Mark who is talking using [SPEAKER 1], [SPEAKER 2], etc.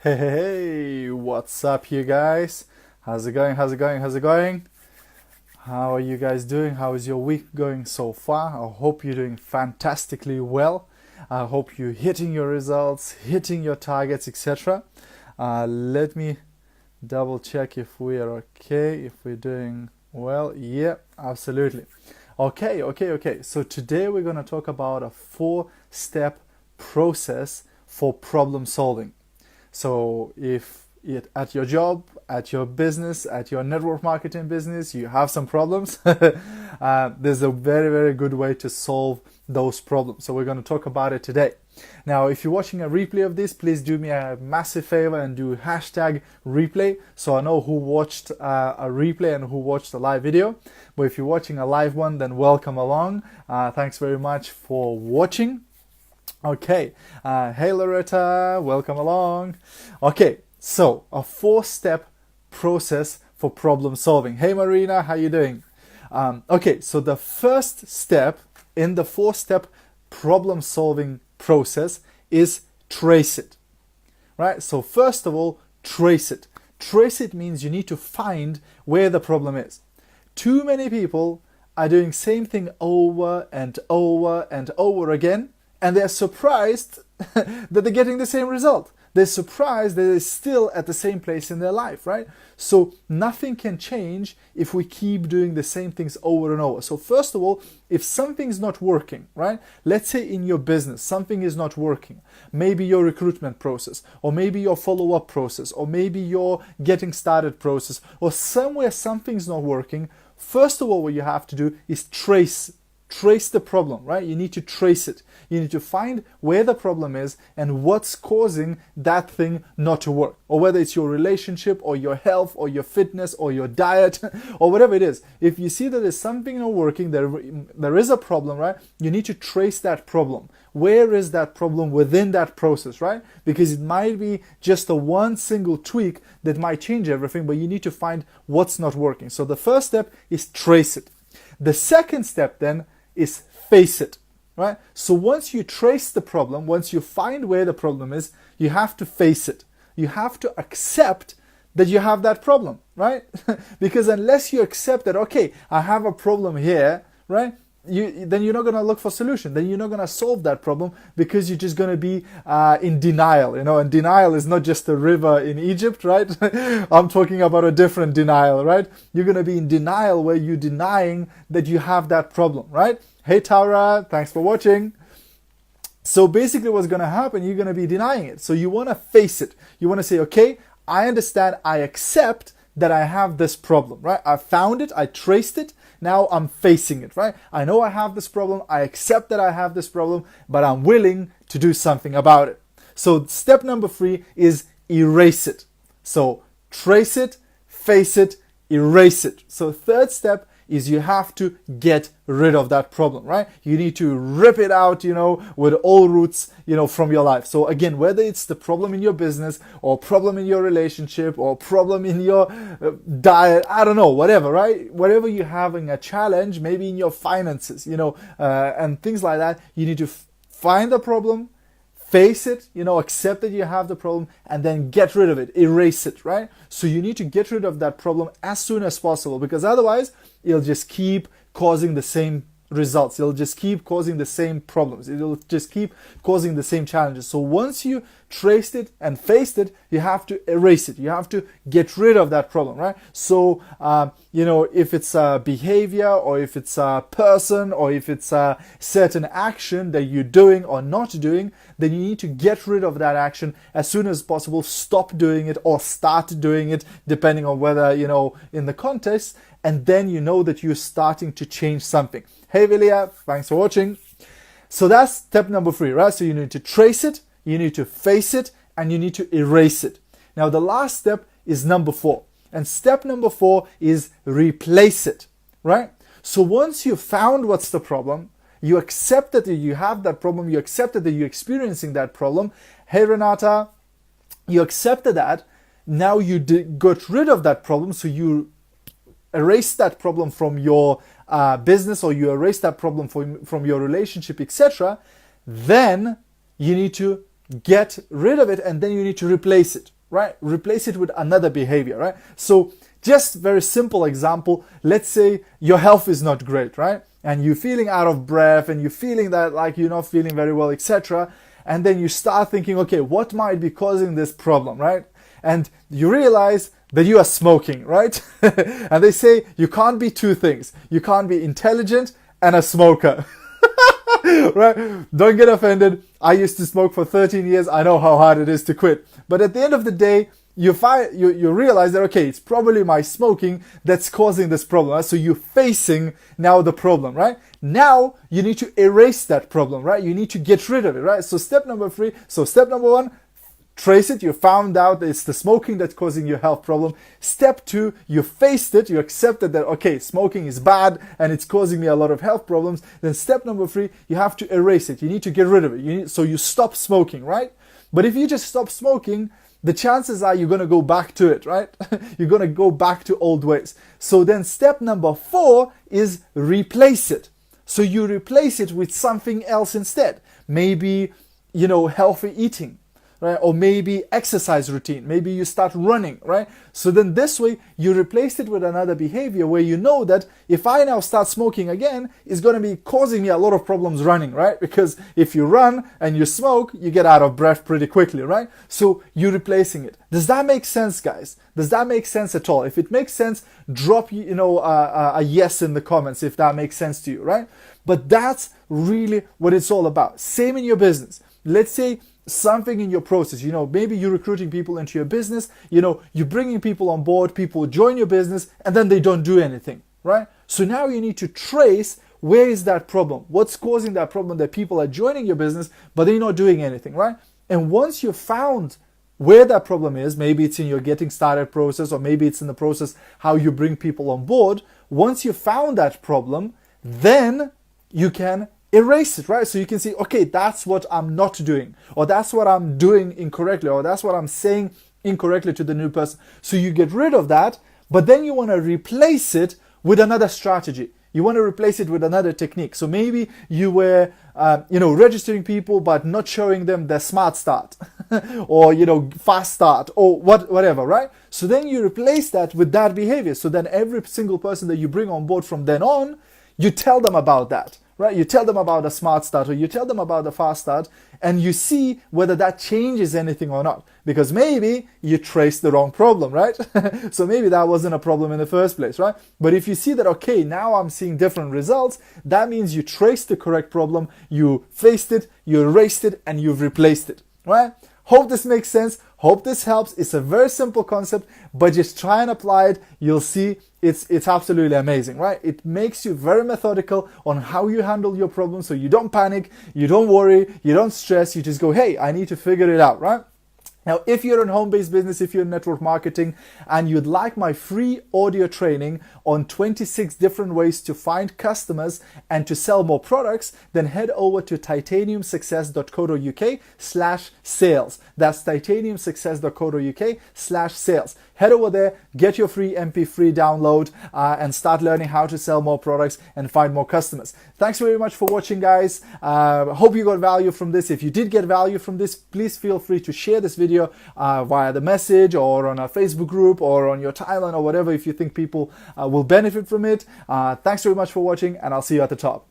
[SPEAKER 1] Hey, what's up, you guys? How's it going? How's it going? How's it going? How are you guys doing? How is your week going so far? I hope you're doing fantastically well. I hope you're hitting your results, hitting your targets, etc. Let me double check if we are okay, if we're doing well. Yeah, absolutely. Okay. So today we're going to talk about a 4-step process for problem solving. So if at your job, at your business, at your network marketing business, you have some problems, there's a very, very good way to solve those problems. So we're going to talk about it today. Now, if you're watching a replay of this, please do me a massive favor and do hashtag replay so I know who watched a replay and who watched a live video. But if you're watching a live one, then welcome along. Thanks very much for watching. Okay, hey Loretta, welcome along. Okay, so a 4-step process for problem solving. Hey Marina, how you doing? Okay, so the first step in the 4-step problem solving process is trace it, right? So first of all, trace it. Trace it means you need to find where the problem is. Too many people are doing same thing over and over and over again, and they're surprised that they're getting the same result. They're surprised that they're still at the same place in their life, right? So nothing can change if we keep doing the same things over and over. So first of all, if something's not working, right? Let's say in your business, something is not working. Maybe your recruitment process, or maybe your follow-up process, or maybe your getting started process, or somewhere something's not working. First of all, what you have to do is trace the problem, right? You need to trace it. You need to find where the problem is and what's causing that thing not to work, or whether it's your relationship or your health or your fitness or your diet or whatever it is. If you see that there's something not working, there is a problem, right? You need to trace that problem. Where is that problem within that process, right? Because it might be just a one single tweak that might change everything, but you need to find what's not working. So the first step is trace it. The second step then is face it, right? So once you trace the problem, once you find where the problem is, you have to face it. You have to accept that you have that problem, right? Because unless you accept that, okay, I have a problem here, right? Then you're not going to look for solution. Then you're not going to solve that problem because you're just going to be in denial, and denial is not just a river in Egypt, right? I'm talking about a different denial, right? You're going to be in denial where you're denying that you have that problem, right? Hey Tara, thanks for watching. So basically what's going to happen, you're going to be denying it. So you want to face it. You want to say, okay, I understand, I accept that I have this problem, right? I found it, I traced it, now I'm facing it, right? I know I have this problem, I accept that I have this problem, but I'm willing to do something about it. So step number 3 is erase it. So trace it, face it, erase it. So third step is you have to get rid of that problem, right? You need to rip it out, with all roots, from your life. So again, whether it's the problem in your business or problem in your relationship or problem in your diet, I don't know, whatever, right? Whatever you're having a challenge, maybe in your finances, and things like that, you need to find the problem, face it, accept that you have the problem, and then get rid of it, erase it, right? So you need to get rid of that problem as soon as possible, because otherwise it'll just keep causing the same results. It'll just keep causing the same problems. It'll just keep causing the same challenges. So once you traced it and faced it, you have to erase it. You have to get rid of that problem, right? So, if it's a behavior or if it's a person or if it's a certain action that you're doing or not doing, then you need to get rid of that action as soon as possible. Stop doing it or start doing it, depending on whether, in the context, and then you know that you're starting to change something. Hey Vilia, thanks for watching. So that's step number 3, right? So you need to trace it, you need to face it, and you need to erase it. Now the last step is number 4. And step number 4 is replace it, right? So once you've found what's the problem, you accepted that you have that problem, you accepted that you're experiencing that problem. Hey Renata, you accepted that. Now you got rid of that problem, so you erase that problem from your business, or you erase that problem from your relationship, etc. Then you need to get rid of it, and then you need to replace it, right? Replace it with another behavior, right? So just very simple example. Let's say your health is not great, right? And you're feeling out of breath and you're feeling that like you're not feeling very well, etc. And then you start thinking, okay, what might be causing this problem, right? And you realize that you are smoking, right? And they say you can't be two things. You can't be intelligent and a smoker. Right? Don't get offended. I used to smoke for 13 years. I know how hard it is to quit. But at the end of the day, you realize that, okay, it's probably my smoking that's causing this problem. Right? So you're facing now the problem, right? Now you need to erase that problem, right? You need to get rid of it, right? So step number 1, trace it. You found out that it's the smoking that's causing your health problem. Step 2, you faced it. You accepted that, okay, smoking is bad and it's causing me a lot of health problems. Then step number 3, you have to erase it. You need to get rid of it. So you stop smoking, right? But if you just stop smoking, the chances are you're going to go back to it, right? You're going to go back to old ways. So then step number 4 is replace it. So you replace it with something else instead. Maybe, healthy eating. Right? Or maybe exercise routine. Maybe you start running, right? So then this way you replace it with another behavior where you know that if I now start smoking again, it's going to be causing me a lot of problems running, right? Because if you run and you smoke, you get out of breath pretty quickly, right? So you're replacing it. Does that make sense, guys? Does that make sense at all? If it makes sense, drop a yes in the comments if that makes sense to you, right? But that's really what it's all about. Same in your business. Let's say something in your process, maybe you're recruiting people into your business, you're bringing people on board, people join your business, and then they don't do anything, right? So now you need to trace where is that problem? What's causing that problem that people are joining your business, but they're not doing anything, right? And once you've found where that problem is, maybe it's in your getting started process, or maybe it's in the process how you bring people on board. Once you found that problem, then you can erase it, right? So you can see, okay, that's what I'm not doing, or that's what I'm doing incorrectly, or that's what I'm saying incorrectly to the new person. So you get rid of that, but then you want to replace it with another strategy. You want to replace it with another technique. So maybe you were, registering people, but not showing them the smart start or, fast start or whatever, right? So then you replace that with that behavior. So then every single person that you bring on board from then on, you tell them about that. Right? You tell them about the smart start, or you tell them about the fast start, and you see whether that changes anything or not. Because maybe you traced the wrong problem, right? So maybe that wasn't a problem in the first place, right? But if you see that, okay, now I'm seeing different results, that means you traced the correct problem, you faced it, you erased it, and you've replaced it, right? Hope this makes sense. Hope this helps. It's a very simple concept, but just try and apply it. You'll see it's absolutely amazing, right? It makes you very methodical on how you handle your problems, so you don't panic, you don't worry, you don't stress. You just go, hey, I need to figure it out, right? Now, if you're in home-based business, if you're in network marketing, and you'd like my free audio training on 26 different ways to find customers and to sell more products, then head over to titaniumsuccess.co.uk/sales. That's titaniumsuccess.co.uk/sales. Head over there, get your free MP3 download, and start learning how to sell more products and find more customers. Thanks very much for watching, guys. Hope you got value from this. If you did get value from this, please feel free to share this video via the message or on a Facebook group or on your timeline or whatever, if you think people will benefit from it. Thanks very much for watching, and I'll see you at the top.